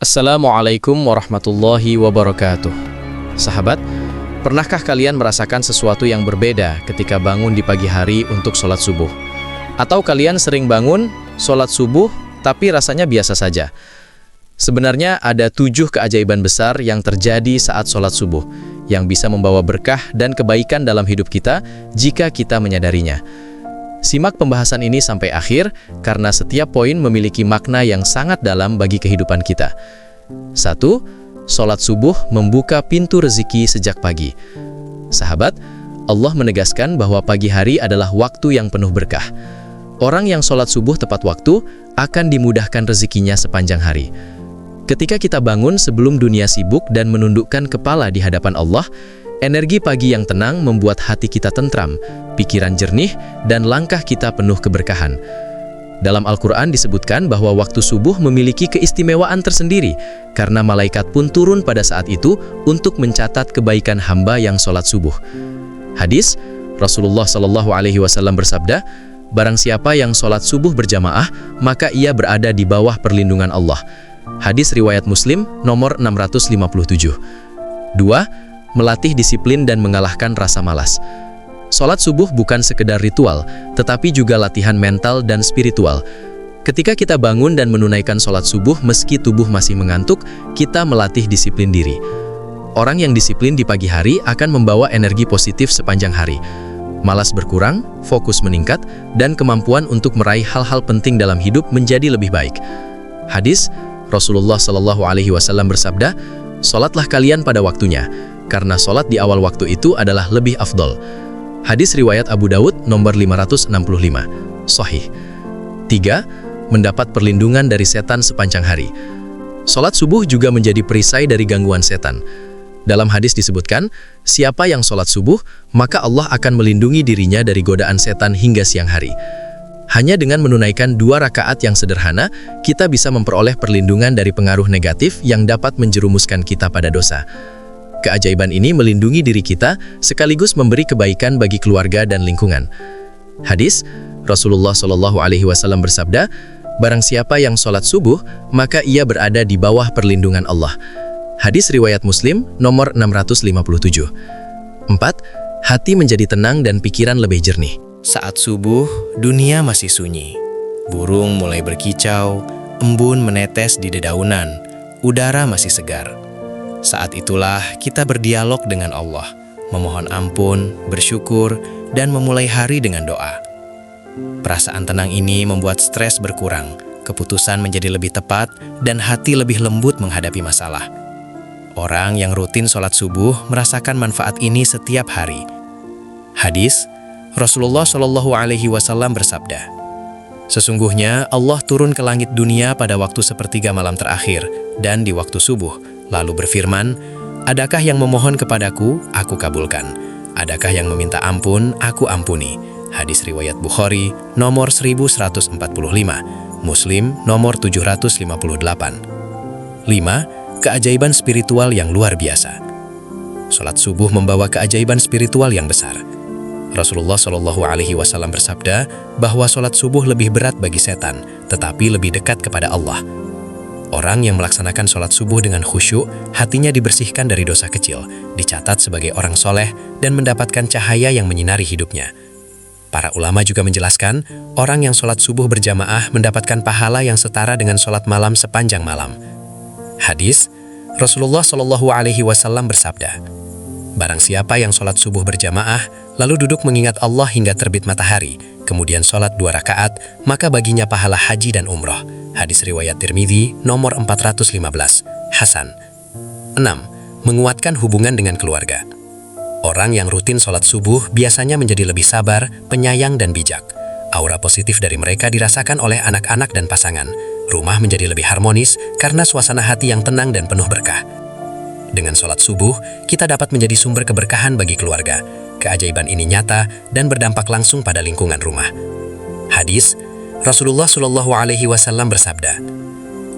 Assalamualaikum warahmatullahi wabarakatuh. Sahabat, pernahkah kalian merasakan sesuatu yang berbeda ketika bangun di pagi hari untuk sholat subuh? Atau kalian sering bangun, sholat subuh, tapi rasanya biasa saja? Sebenarnya ada 7 keajaiban besar yang terjadi saat sholat subuh, yang bisa membawa berkah dan kebaikan dalam hidup kita jika kita menyadarinya. Simak pembahasan ini sampai akhir, karena setiap poin memiliki makna yang sangat dalam bagi kehidupan kita. 1. Sholat subuh membuka pintu rezeki sejak pagi. Sahabat, Allah menegaskan bahwa pagi hari adalah waktu yang penuh berkah. Orang yang sholat subuh tepat waktu akan dimudahkan rezekinya sepanjang hari. Ketika kita bangun sebelum dunia sibuk dan menundukkan kepala di hadapan Allah, energi pagi yang tenang membuat hati kita tentram, pikiran jernih, dan langkah kita penuh keberkahan. Dalam Al-Quran disebutkan bahwa waktu subuh memiliki keistimewaan tersendiri, karena malaikat pun turun pada saat itu untuk mencatat kebaikan hamba yang sholat subuh. Hadis, Rasulullah SAW bersabda, "Barang siapa yang sholat subuh berjamaah, maka ia berada di bawah perlindungan Allah." Hadis riwayat Muslim nomor 657. 2. Melatih disiplin dan mengalahkan rasa malas. Sholat subuh bukan sekedar ritual, tetapi juga latihan mental dan spiritual. Ketika kita bangun dan menunaikan sholat subuh meski tubuh masih mengantuk, kita melatih disiplin diri. Orang yang disiplin di pagi hari akan membawa energi positif sepanjang hari. Malas berkurang, fokus meningkat, dan kemampuan untuk meraih hal-hal penting dalam hidup menjadi lebih baik. Hadis, Rasulullah SAW bersabda, "Sholatlah kalian pada waktunya, karena sholat di awal waktu itu adalah lebih afdol." Hadis riwayat Abu Dawud nomor 565. Sahih. 3. Mendapat perlindungan dari setan sepanjang hari. Sholat subuh juga menjadi perisai dari gangguan setan. Dalam hadis disebutkan, siapa yang sholat subuh, maka Allah akan melindungi dirinya dari godaan setan hingga siang hari. Hanya dengan menunaikan 2 rakaat yang sederhana, kita bisa memperoleh perlindungan dari pengaruh negatif yang dapat menjerumuskan kita pada dosa. Keajaiban ini melindungi diri kita, sekaligus memberi kebaikan bagi keluarga dan lingkungan. Hadis, Rasulullah SAW bersabda, "Barang siapa yang sholat subuh, maka ia berada di bawah perlindungan Allah." Hadis riwayat Muslim nomor 657. 4. Hati menjadi tenang dan pikiran lebih jernih. Saat subuh, dunia masih sunyi. Burung mulai berkicau, embun menetes di dedaunan, udara masih segar. Saat itulah kita berdialog dengan Allah, memohon ampun, bersyukur, dan memulai hari dengan doa. Perasaan tenang ini membuat stres berkurang, keputusan menjadi lebih tepat, dan hati lebih lembut menghadapi masalah. Orang yang rutin sholat subuh merasakan manfaat ini setiap hari. Hadis, Rasulullah SAW bersabda, "Sesungguhnya Allah turun ke langit dunia pada waktu sepertiga malam terakhir dan di waktu subuh, lalu berfirman, 'Adakah yang memohon kepadaku, aku kabulkan. Adakah yang meminta ampun, aku ampuni.'" Hadis riwayat Bukhari nomor 1145, Muslim nomor 758. 5. Keajaiban spiritual yang luar biasa. Sholat subuh membawa keajaiban spiritual yang besar. Rasulullah SAW bersabda bahwa sholat subuh lebih berat bagi setan, tetapi lebih dekat kepada Allah. Orang yang melaksanakan sholat subuh dengan khusyuk, hatinya dibersihkan dari dosa kecil, dicatat sebagai orang soleh, dan mendapatkan cahaya yang menyinari hidupnya. Para ulama juga menjelaskan, orang yang sholat subuh berjamaah mendapatkan pahala yang setara dengan sholat malam sepanjang malam. Hadis, Rasulullah SAW bersabda, "Barang siapa yang sholat subuh berjamaah, lalu duduk mengingat Allah hingga terbit matahari, kemudian sholat 2 rakaat, maka baginya pahala haji dan umroh." Hadis riwayat Tirmidzi nomor 415, Hasan. 6. Menguatkan hubungan dengan keluarga. Orang yang rutin sholat subuh biasanya menjadi lebih sabar, penyayang, dan bijak. Aura positif dari mereka dirasakan oleh anak-anak dan pasangan. Rumah menjadi lebih harmonis karena suasana hati yang tenang dan penuh berkah. Dengan sholat subuh, kita dapat menjadi sumber keberkahan bagi keluarga. Keajaiban ini nyata dan berdampak langsung pada lingkungan rumah. Hadis, Rasulullah SAW bersabda,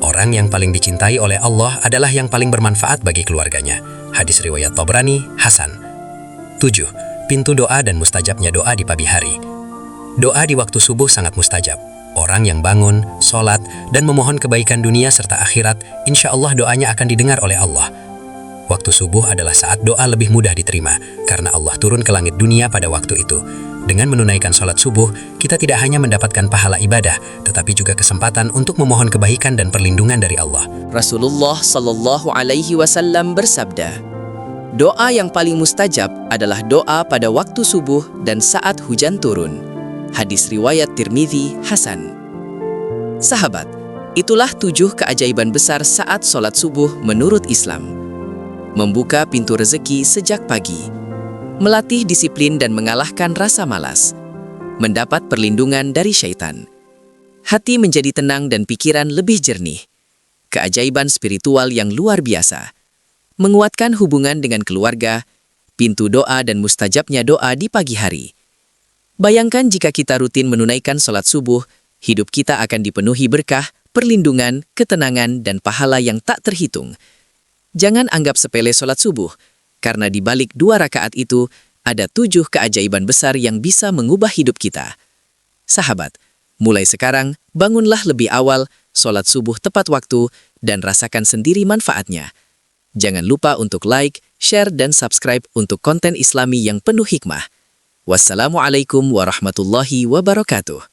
"Orang yang paling dicintai oleh Allah adalah yang paling bermanfaat bagi keluarganya." Hadis riwayat Tabrani, Hasan. 7. Pintu doa dan mustajabnya doa di pagi hari. Doa di waktu subuh sangat mustajab. Orang yang bangun, sholat, dan memohon kebaikan dunia serta akhirat, insya Allah doanya akan didengar oleh Allah. Waktu subuh adalah saat doa lebih mudah diterima, karena Allah turun ke langit dunia pada waktu itu. Dengan menunaikan sholat subuh, kita tidak hanya mendapatkan pahala ibadah, tetapi juga kesempatan untuk memohon kebaikan dan perlindungan dari Allah. Rasulullah Shallallahu Alaihi Wasallam bersabda, doa yang paling mustajab adalah doa pada waktu subuh dan saat hujan turun. Hadis riwayat Tirmidzi Hasan. Sahabat, itulah 7 keajaiban besar saat sholat subuh menurut Islam. Membuka pintu rezeki sejak pagi, melatih disiplin dan mengalahkan rasa malas, mendapat perlindungan dari syaitan, hati menjadi tenang dan pikiran lebih jernih, keajaiban spiritual yang luar biasa, menguatkan hubungan dengan keluarga, pintu doa dan mustajabnya doa di pagi hari. Bayangkan jika kita rutin menunaikan sholat subuh, hidup kita akan dipenuhi berkah, perlindungan, ketenangan, dan pahala yang tak terhitung. Jangan anggap sepele sholat subuh, karena di balik 2 rakaat itu, ada 7 keajaiban besar yang bisa mengubah hidup kita. Sahabat, mulai sekarang, bangunlah lebih awal, sholat subuh tepat waktu, dan rasakan sendiri manfaatnya. Jangan lupa untuk like, share, dan subscribe untuk konten Islami yang penuh hikmah. Wassalamualaikum warahmatullahi wabarakatuh.